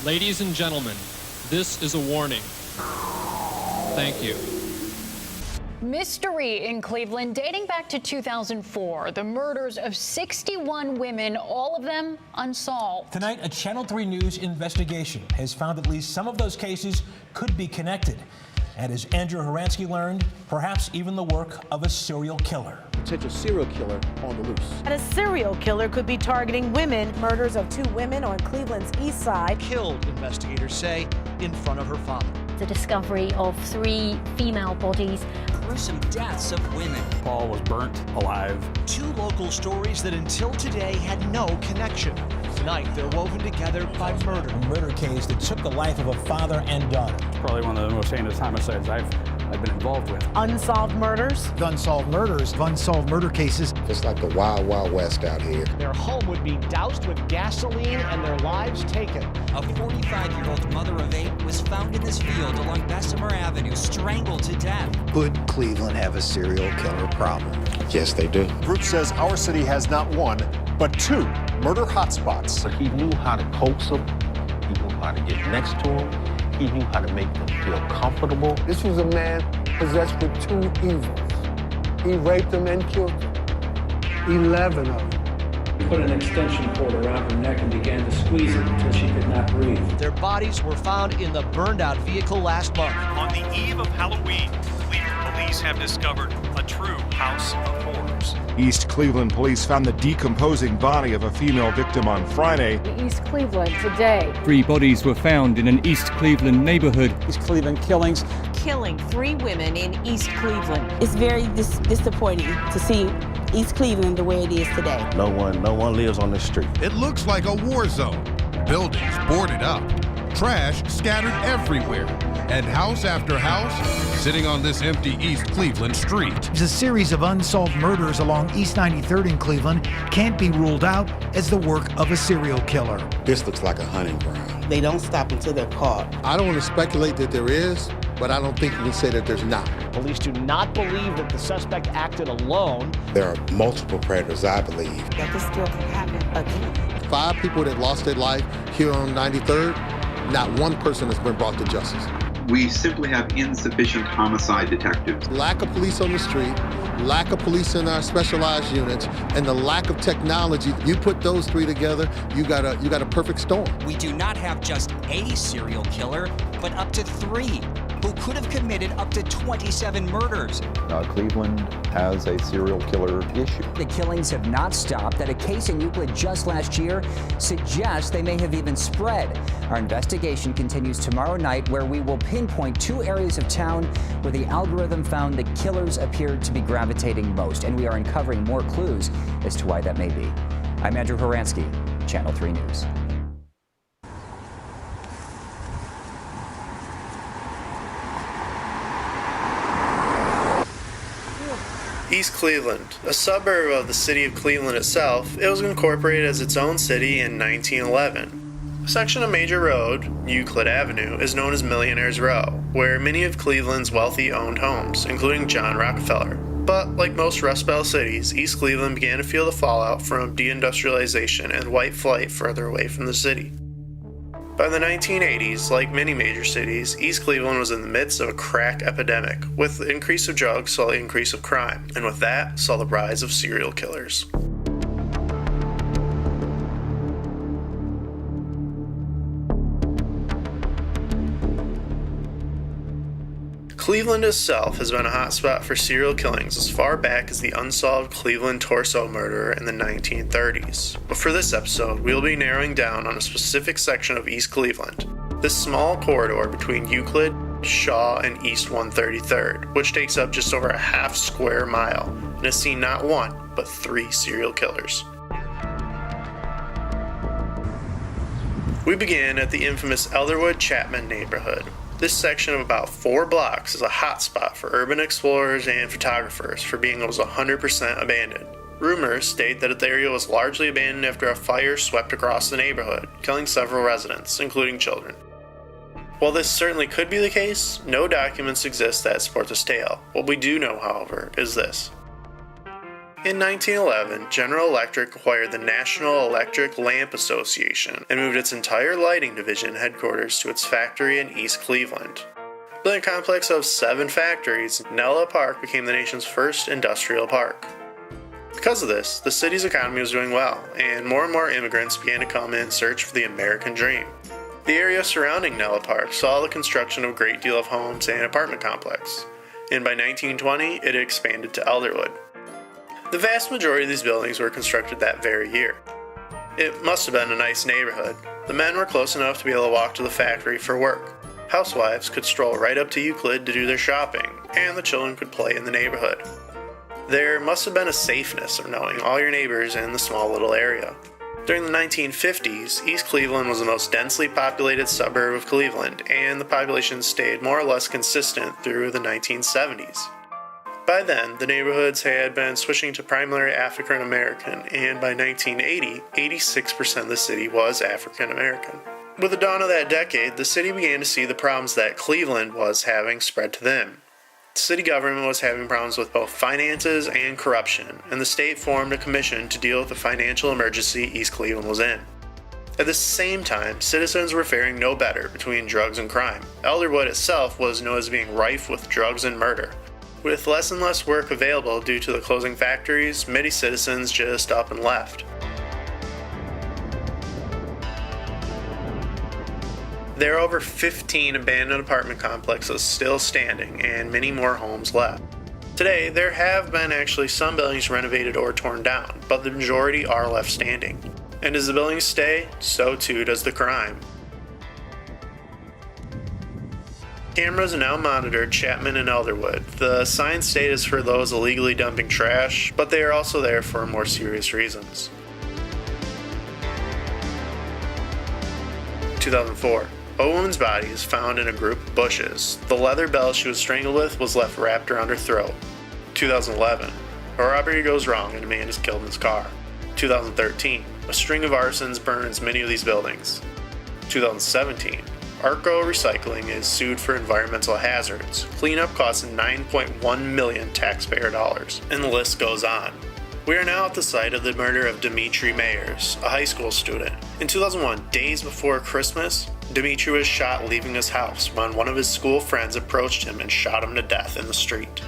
Ladies and gentlemen, this is a warning. Thank you. Mystery in Cleveland dating back to 2004. The murders of 61 women, all of them unsolved. Tonight, a Channel 3 News investigation has found at least some of those cases could be connected. And as Andrew Horansky learned, perhaps even the work of a serial killer. Potential serial killer on the loose. And a serial killer could be targeting women. Murders of 2 women on Cleveland's east side. Killed, investigators say, in front of her father. The discovery of 3 female bodies. Gruesome deaths of women. Paul was burnt alive. 2 local stories that until today had no connection. Tonight, they're woven together by murder. A murder case that took the life of a father and daughter. It's probably one of the most heinous homicides I've been involved with. Unsolved murders. Unsolved murders, unsolved murder cases. It's like the wild, wild west out here. Their home would be doused with gasoline and their lives taken. A 45-year-old mother of 8 was found in this field along Bessemer Avenue, strangled to death. Could Cleveland have a serial killer problem? Yes, they do. Group says our city has not 1, but 2 murder hotspots. So he knew how to coax them. He knew how to get next to them. He knew how to make them feel comfortable. This was a man possessed with 2 evils. He raped them and killed them. 11 of them. He put an extension cord around her neck and began to squeeze it until she could not breathe. Their bodies were found in the burned-out vehicle last month. On the eve of Halloween, Cleveland police have discovered a true house of horrors. East Cleveland police found the decomposing body of a female victim on Friday. East Cleveland today. 3 bodies were found in an East Cleveland neighborhood. East Cleveland killings. Killing 3 women in East Cleveland. It's very disappointing to see East Cleveland the way it is today. No one lives on this street. It looks like a war zone. Buildings boarded up, trash scattered everywhere, and house after house sitting on this empty East Cleveland street. It's a series of unsolved murders along East 93rd in Cleveland can't be ruled out as the work of a serial killer. This looks like a hunting ground. They don't stop until they're caught. I don't want to speculate that there is, but I don't think you can say that there's not. Police do not believe that the suspect acted alone. There are multiple predators, I believe. That this still can happen again. 5 people that lost their life here on 93rd, not 1 person has been brought to justice. We simply have insufficient homicide detectives. Lack of police on the street, lack of police in our specialized units, and the lack of technology. You put those 3 together, you got a perfect storm. We do not have just a serial killer, but up to 3 who could have committed up to 27 murders. Cleveland has a serial killer issue. The killings have not stopped. That a case in Euclid just last year suggests they may have even spread. Our investigation continues tomorrow night, where we will pinpoint 2 areas of town where the algorithm found the killers appeared to be gravitating most, and we are uncovering more clues as to why that may be. I'm Andrew Horansky, Channel 3 News. East Cleveland, a suburb of the city of Cleveland itself, it was incorporated as its own city in 1911. A section of Major Road, Euclid Avenue, is known as Millionaire's Row, where many of Cleveland's wealthy owned homes, including John Rockefeller. But like most Rust Belt cities, East Cleveland began to feel the fallout from deindustrialization and white flight further away from the city. By the 1980s, like many major cities, East Cleveland was in the midst of a crack epidemic. With the increase of drugs saw the increase of crime, and with that saw the rise of serial killers. Cleveland itself has been a hotspot for serial killings as far back as the unsolved Cleveland torso murder in the 1930s. But for this episode, we'll be narrowing down on a specific section of East Cleveland. This small corridor between Euclid, Shaw, and East 133rd, which takes up just over a half square mile, and has seen not 1, but 3 serial killers. We begin at the infamous Elderwood Chapman neighborhood. This section of about 4 blocks is a hotspot for urban explorers and photographers for being almost 100% abandoned. Rumors state that the area was largely abandoned after a fire swept across the neighborhood, killing several residents, including children. While this certainly could be the case, no documents exist that support this tale. What we do know, however, is this. In 1911, General Electric acquired the National Electric Lamp Association and moved its entire lighting division headquarters to its factory in East Cleveland. Building a complex of 7 factories, Nella Park became the nation's first industrial park. Because of this, the city's economy was doing well, and more immigrants began to come in search for the American dream. The area surrounding Nella Park saw the construction of a great deal of homes and apartment complex, and by 1920, it had expanded to Elderwood. The vast majority of these buildings were constructed that very year. It must have been a nice neighborhood. The men were close enough to be able to walk to the factory for work. Housewives could stroll right up to Euclid to do their shopping, and the children could play in the neighborhood. There must have been a safeness of knowing all your neighbors in the small little area. During the 1950s, East Cleveland was the most densely populated suburb of Cleveland, and the population stayed more or less consistent through the 1970s. By then, the neighborhoods had been switching to primarily African American, and by 1980, 86% of the city was African American. With the dawn of that decade, the city began to see the problems that Cleveland was having spread to them. The city government was having problems with both finances and corruption, and the state formed a commission to deal with the financial emergency East Cleveland was in. At the same time, citizens were faring no better between drugs and crime. Elderwood itself was known as being rife with drugs and murder. With less and less work available due to the closing factories, many citizens just up and left. There are over 15 abandoned apartment complexes still standing, and many more homes left. Today, there have been actually some buildings renovated or torn down, but the majority are left standing. And as the buildings stay, so too does the crime. Cameras now monitor Chapman and Elderwood. The sign state is for those illegally dumping trash, but they are also there for more serious reasons. 2004. A woman's body is found in a group of bushes. The leather belt she was strangled with was left wrapped around her throat. 2011. A robbery goes wrong and a man is killed in his car. 2013. A string of arsons burns many of these buildings. 2017. Arco Recycling is sued for environmental hazards. Cleanup costs $9.1 million taxpayer dollars, and the list goes on. We are now at the site of the murder of Dimitri Mayers, a high school student. In 2001, days before Christmas, Dimitri was shot leaving his house when one of his school friends approached him and shot him to death in the street.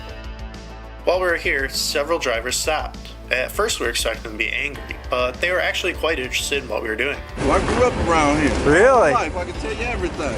While we were here, several drivers stopped. At first we were expecting them to be angry, but they were actually quite interested in what we were doing. Well, I grew up around here. Really? I can tell you everything.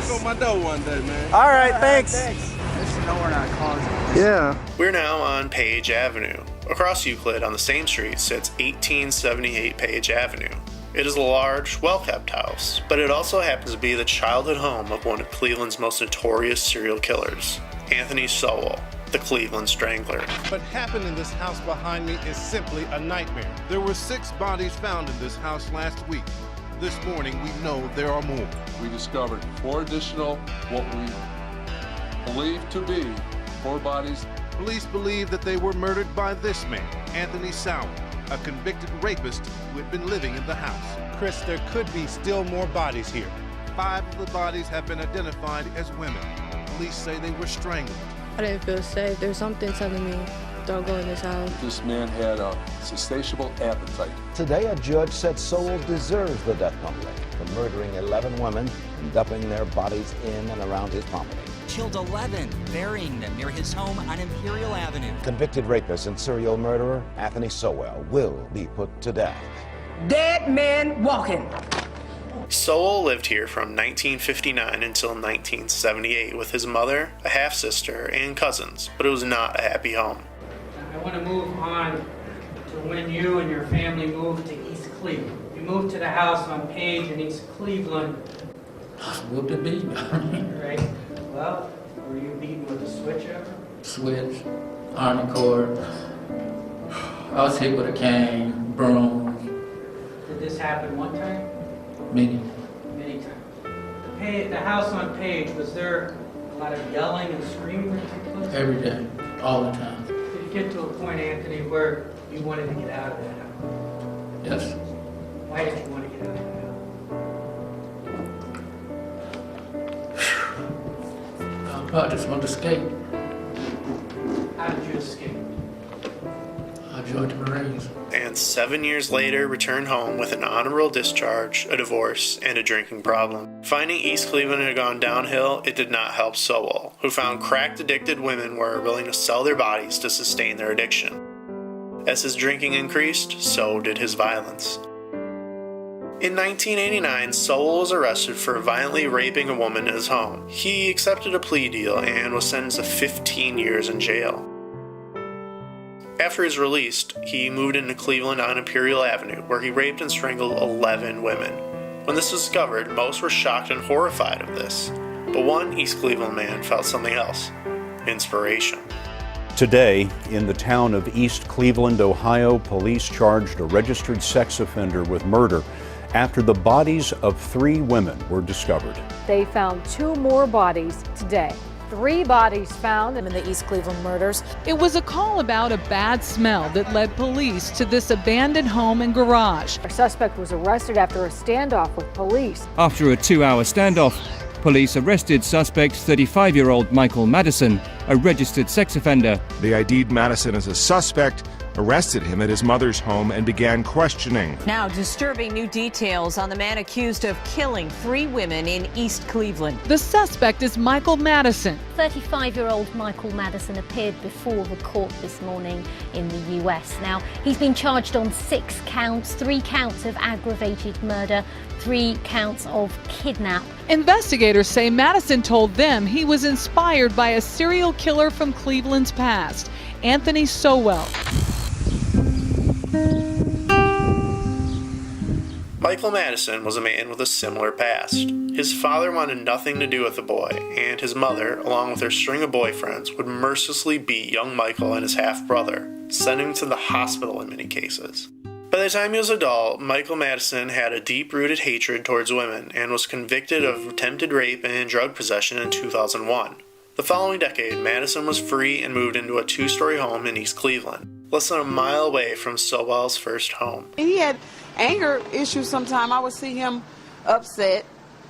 Go on my door one day, man. All right, thanks. Just to know we're not causing. Yeah. We're now on Page Avenue. Across Euclid on the same street sits 1878 Page Avenue. It is a large, well-kept house, but it also happens to be the childhood home of one of Cleveland's most notorious serial killers, Anthony Sowell, the Cleveland Strangler. What happened in this house behind me is simply a nightmare. There were 6 bodies found in this house last week. This morning, we know there are more. We discovered 4 additional, what we believe to be 4 bodies. Police believe that they were murdered by this man, Anthony Sowell, a convicted rapist who had been living in the house. Chris, there could be still more bodies here. 5 of the bodies have been identified as women. Police say they were strangled. I didn't feel safe. There's something telling me, don't go in this house. This man had a insatiable appetite. Today, a judge said Sowell deserves the death penalty for murdering 11 women and dumping their bodies in and around his property. Killed 11, burying them near his home on Imperial Avenue. Convicted rapist and serial murderer Anthony Sowell will be put to death. Dead man walking. Sowell lived here from 1959 until 1978 with his mother, a half-sister, and cousins, but it was not a happy home. I want to move on to when you and your family moved to East Cleveland. You moved to the house on Page in East Cleveland. Whooped a beat. Right. Well, were you beaten with a switch ever? Switch, ironing cord. I was hit with a cane, broom. Did this happen one time? Many. Many times. The house on Page, was there a lot of yelling and screaming that took place? Every day, all the time. Did you get to a point, Anthony, where you wanted to get out of that house? Yes. Why did you want to get out of that house? I just wanted to escape. How did you escape? joined the Marines. And 7 years later returned home with an honorable discharge, a divorce, and a drinking problem. Finding East Cleveland had gone downhill, it did not help Sowell, who found crack-addicted women were willing to sell their bodies to sustain their addiction. As his drinking increased, so did his violence. In 1989, Sowell was arrested for violently raping a woman in his home. He accepted a plea deal and was sentenced to 15 years in jail. After he was released, he moved into Cleveland on Imperial Avenue, where he raped and strangled 11 women. When this was discovered, most were shocked and horrified of this. But one East Cleveland man felt something else: inspiration. Today, in the town of East Cleveland, Ohio, police charged a registered sex offender with murder after the bodies of 3 women were discovered. They found 2 more bodies today. 3 bodies found in the East Cleveland murders. It was a call about a bad smell that led police to this abandoned home and garage. Our suspect was arrested after a standoff with police. After a 2-hour standoff, police arrested suspect 35-year-old Michael Madison, a registered sex offender. They ID'd Madison as a suspect, arrested him at his mother's home, and began questioning. Now, disturbing new details on the man accused of killing 3 women in East Cleveland. The suspect is Michael Madison. 35-year-old Michael Madison appeared before the court this morning in the US. Now, he's been charged on 6 counts, 3 counts of aggravated murder, 3 counts of kidnap. Investigators say Madison told them he was inspired by a serial killer from Cleveland's past, Anthony Sowell. Michael Madison was a man with a similar past. His father wanted nothing to do with the boy, and his mother, along with her string of boyfriends, would mercilessly beat young Michael and his half-brother, sending him to the hospital in many cases. By the time he was adult, Michael Madison had a deep-rooted hatred towards women and was convicted of attempted rape and drug possession in 2001. The following decade, Madison was free and moved into a 2-story home in East Cleveland, less than a mile away from Sowell's first home. He had anger issues sometimes. I would see him upset,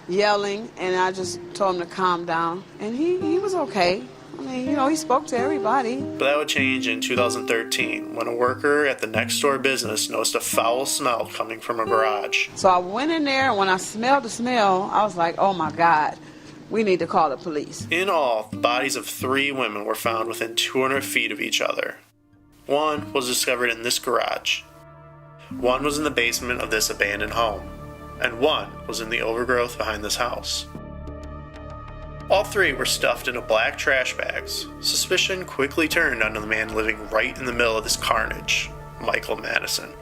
yelling, and I just told him to calm down. And he was okay. I mean, you know, he spoke to everybody. But that would change in 2013 when a worker at the next door business noticed a foul smell coming from a garage. So I went in there, and when I smelled the smell, I was like, oh my God, we need to call the police. In all, the bodies of 3 women were found within 200 feet of each other. One was discovered in this garage. One was in the basement of this abandoned home. And one was in the overgrowth behind this house. All 3 were stuffed into black trash bags. Suspicion quickly turned on the man living right in the middle of this carnage, Michael Madison.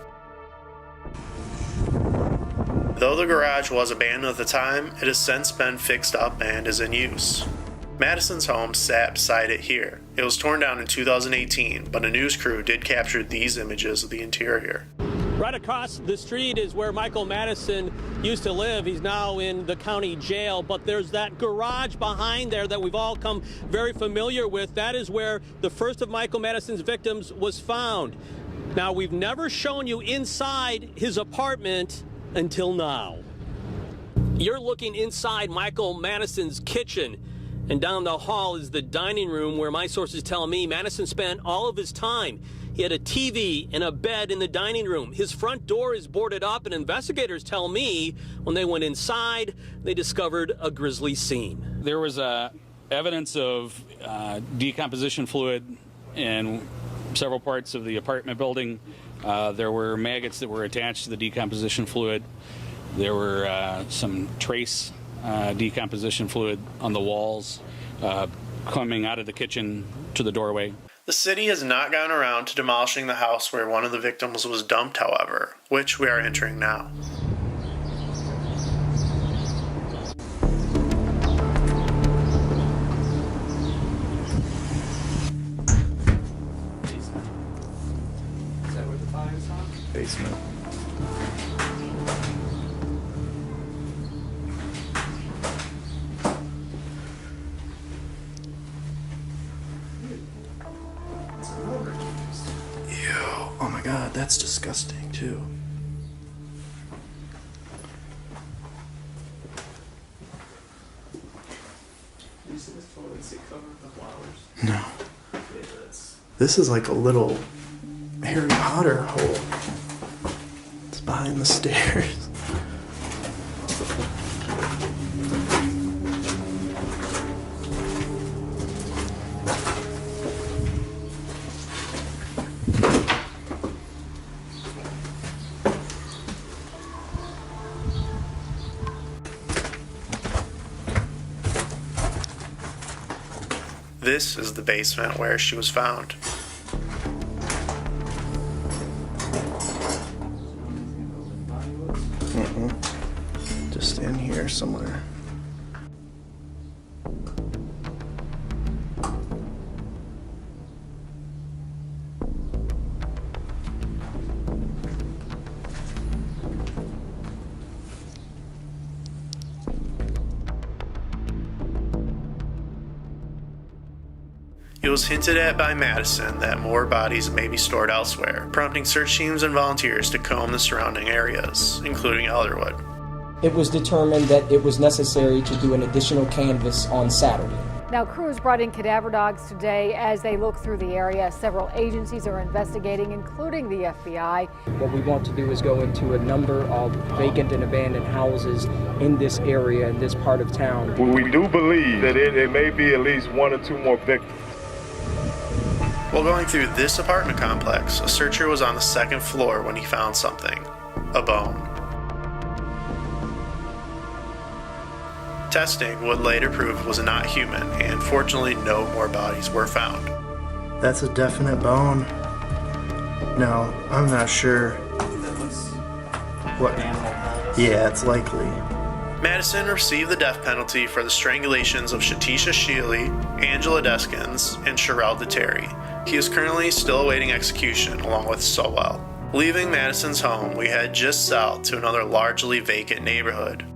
Though the garage was abandoned at the time, it has since been fixed up and is in use. Madison's home sat beside it here. It was torn down in 2018, but a news crew did capture these images of the interior. Right across the street is where Michael Madison used to live. He's now in the county jail, but there's that garage behind there that we've all come very familiar with. That is where the first of Michael Madison's victims was found. Now, we've never shown you inside his apartment until now. You're looking inside Michael Madison's kitchen, and down the hall is the dining room where my sources tell me Madison spent all of his time. He had a TV and a bed in the dining room. His front door is boarded up, and investigators tell me when they went inside, they discovered a grisly scene. There was evidence of decomposition fluid in several parts of the apartment building. There were maggots that were attached to the decomposition fluid. There were some trace decomposition fluid on the walls coming out of the kitchen to the doorway. The city has not gotten around to demolishing the house where one of the victims was dumped, however, which we are entering now. Is that where the fire's on? Basement. Oh my God, that's disgusting too. You see this toilet seat cover with the flowers? No. Yeah, this is like a little Harry Potter hole. It's behind the stairs. This is the basement where she was found. Just in here somewhere. It was hinted at by Madison that more bodies may be stored elsewhere, prompting search teams and volunteers to comb the surrounding areas, including Elderwood. It was determined that it was necessary to do an additional canvass on Saturday. Now, crews brought in cadaver dogs today as they look through the area. Several agencies are investigating, including the FBI. What we want to do is go into a number of vacant and abandoned houses in this area, in this part of town. We do believe that it may be at least 1 or 2 more victims. While going through this apartment complex, a searcher was on the 2nd floor when he found something: a bone. Testing would later prove was not human, and fortunately no more bodies were found. That's a definite bone. No, I'm not sure. What? Yeah, it's likely. Madison received the death penalty for the strangulations of Shatisha Shealy, Angela Deskins, and Sherelle DeTerry. He is currently still awaiting execution along with Sowell. Leaving Madison's home, we head just south to another largely vacant neighborhood.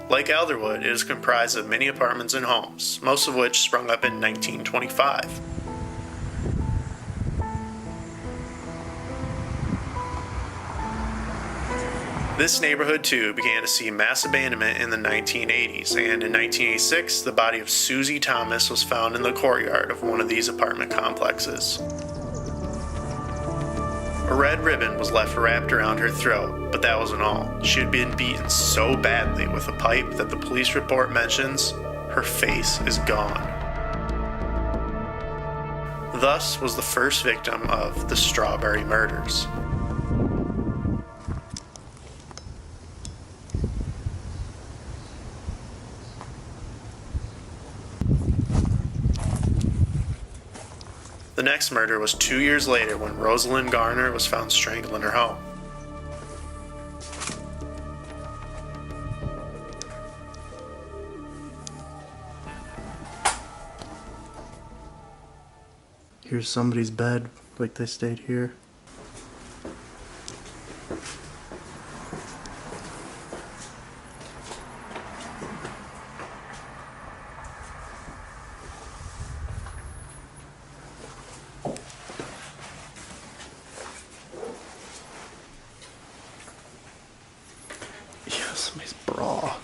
Like Elderwood, it is comprised of many apartments and homes, most of which sprung up in 1925. This neighborhood, too, began to see mass abandonment in the 1980s, and in 1986, the body of Susie Thomas was found in the courtyard of one of these apartment complexes. A red ribbon was left wrapped around her throat, but that wasn't all. She had been beaten so badly with a pipe that the police report mentions her face is gone. Thus was the first victim of the Strawberry Murders. The next murder was 2 years later when Rosalind Garner was found strangled in her home. Here's somebody's bed, like they stayed here. Somebody's bra.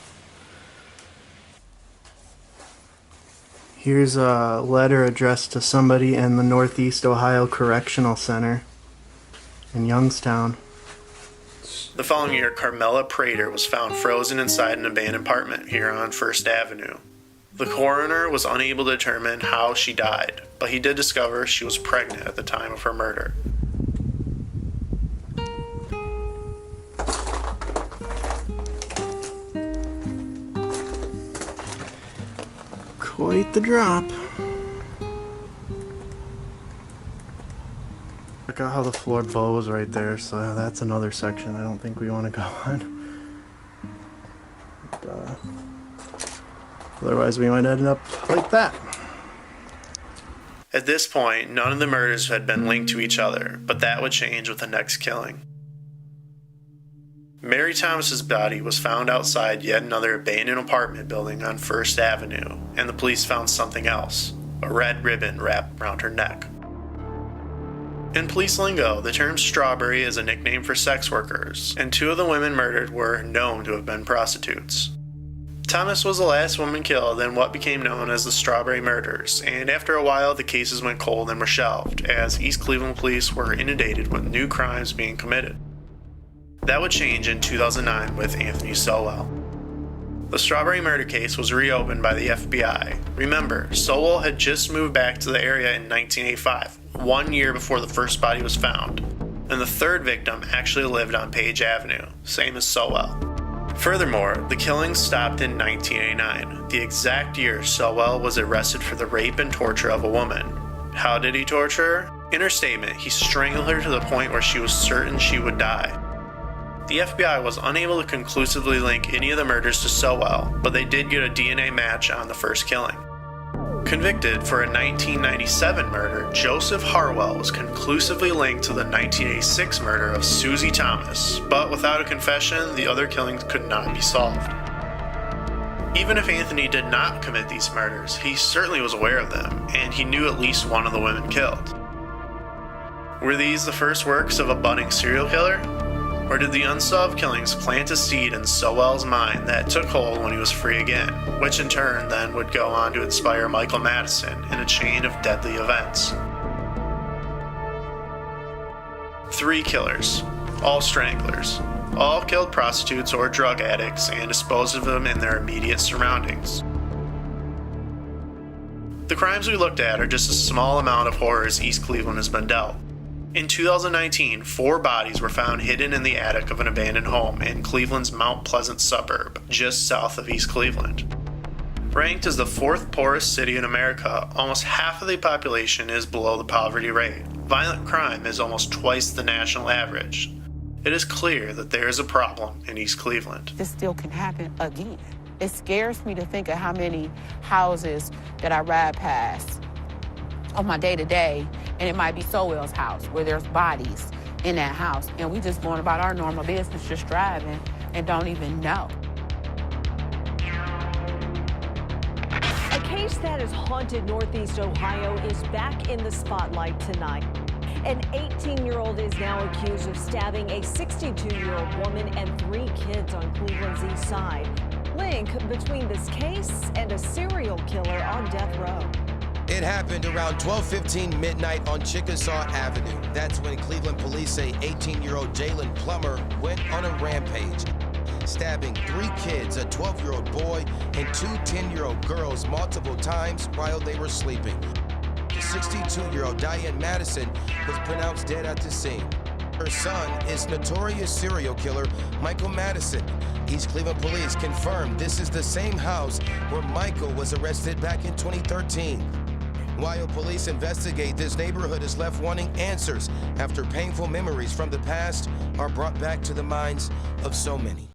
Here's a letter addressed to somebody in the Northeast Ohio Correctional Center in Youngstown. The following year, Carmela Prater was found frozen inside an abandoned apartment here on 1st Avenue. The coroner was unable to determine how she died, but he did discover she was pregnant at the time of her murder. Quite the drop. Look at how the floor bows right there, so that's another section I don't think we want to go on. But, otherwise we might end up like that. At this point, none of the murders had been linked to each other, but that would change with the next killing. Mary Thomas's body was found outside yet another abandoned apartment building on 1st Avenue, and the police found something else, a red ribbon wrapped around her neck. In police lingo, the term strawberry is a nickname for sex workers, and 2 of the women murdered were known to have been prostitutes. Thomas was the last woman killed in what became known as the Strawberry Murders, and after a while the cases went cold and were shelved, as East Cleveland police were inundated with new crimes being committed. That would change in 2009 with Anthony Sowell. The Strawberry murder case was reopened by the FBI. Remember, Sowell had just moved back to the area in 1985, 1 year before the first body was found, and the third victim actually lived on Page Avenue, same as Sowell. Furthermore, the killings stopped in 1989, the exact year Sowell was arrested for the rape and torture of a woman. How did he torture her? In her statement, he strangled her to the point where she was certain she would die. The FBI was unable to conclusively link any of the murders to Sowell, but they did get a DNA match on the first killing. Convicted for a 1997 murder, Joseph Harwell was conclusively linked to the 1986 murder of Susie Thomas, but without a confession, the other killings could not be solved. Even if Anthony did not commit these murders, he certainly was aware of them, and he knew at least one of the women killed. Were these the first works of a budding serial killer? Or did the unsolved killings plant a seed in Sowell's mind that took hold when he was free again, which in turn then would go on to inspire Michael Madison in a chain of deadly events? 3 killers, all stranglers, all killed prostitutes or drug addicts and disposed of them in their immediate surroundings. The crimes we looked at are just a small amount of horrors East Cleveland has been dealt. In 2019, 4 bodies were found hidden in the attic of an abandoned home in Cleveland's Mount Pleasant suburb, just south of East Cleveland. Ranked as the 4th poorest city in America, almost half of the population is below the poverty rate. Violent crime is almost twice the national average. It is clear that there is a problem in East Cleveland. This still can happen again. It scares me to think of how many houses that I ride past on my day-to-day, and it might be Sowell's house, where there's bodies in that house, and we just going about our normal business, just driving, and don't even know. A case that has haunted Northeast Ohio is back in the spotlight tonight. An 18-year-old is now accused of stabbing a 62-year-old woman and 3 kids on Cleveland's east side. Link between this case and a serial killer on death row. It happened around 12:15 midnight on Chickasaw Avenue. That's when Cleveland police say 18-year-old Jalen Plummer went on a rampage, stabbing 3 kids, a 12-year-old boy and 2 10-year-old girls multiple times while they were sleeping. The 62-year-old Diane Madison was pronounced dead at the scene. Her son is notorious serial killer Michael Madison. East Cleveland police confirmed this is the same house where Michael was arrested back in 2013. While police investigate, this neighborhood is left wanting answers after painful memories from the past are brought back to the minds of so many.